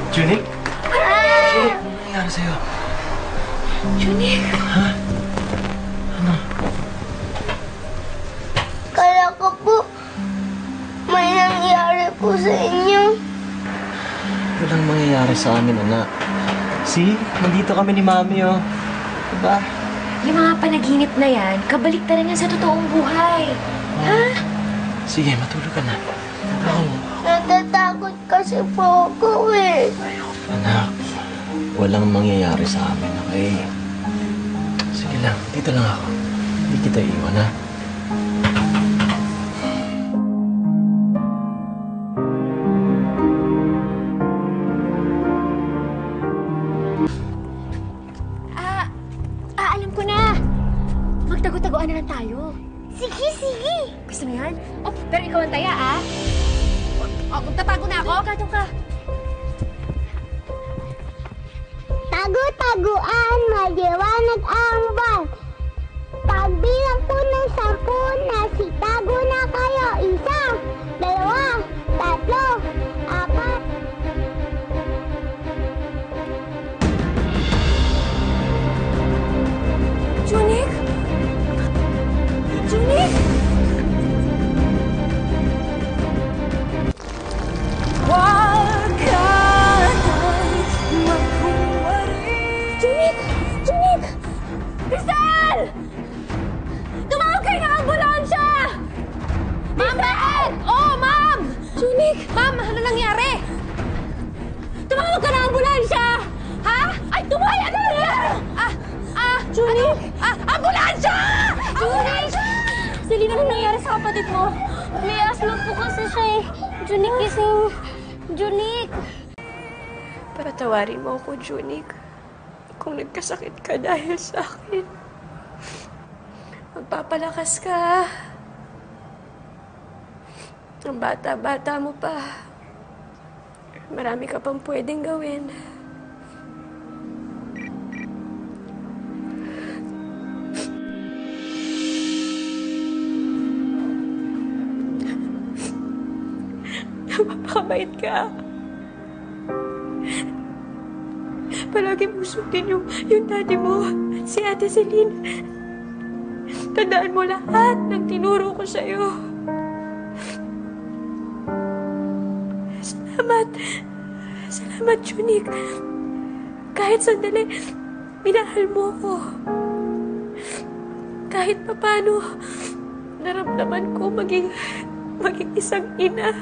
Junik? Junik, ano nangyari sa'yo? Junik! Ha? Ano? Kala ko po, may nangyari po sa inyo. Walang mangyayari sa amin, anak. See? Nandito kami ni Mami, oh. Diba? Yung mga panaginip na yan, kabaliktaran yan sa totoong buhay. Ha? Sige, matulog ka na. Natatakot kasi po ako eh. Anak, walang mangyayari sa amin, okay? Sige lang, dito lang ako. Hindi kita iwan, ha? Alam ko na. Magtago-tagoan na lang tayo. Sige, sige. Gusto mo yan? Oh, pero ikaw ang taya, ah. Tatago na ako? Doon ka. Tago-taguan, maliwanag ang buwan. Pagbilang po ng 10, nasitago na kayo. 1, 2, 3, 4. Junik? Junik? Junik! Junik! Rizal! Tumawag kayo ng ambulansya! Ma'am! Oh, ma'am! Junik! Ma'am, ano nangyari? Tumawag ka ng ambulansya! Ha? Ay, tumawag! Ano nangyari? Junik! Ambulansya! Ambulansya! Selena, ano nangyari sa kapatid mo? May asma po kasi siya eh. Junik gising. Junik. Patawarin mo ako, Junik. Kung nagkasakit ka dahil sa akin. Magpapalakas ka. Ang bata-bata mo pa. Marami ka pang pwedeng gawin. Napakabait ka. Palagi mong sundin yung daddy mo, si Ate Celine. Tandaan mo lahat ng tinuro ko sa'yo. Salamat. Salamat, Junik. Kahit sandali, minahal mo ko. Kahit papano, naramdaman ko maging isang ina.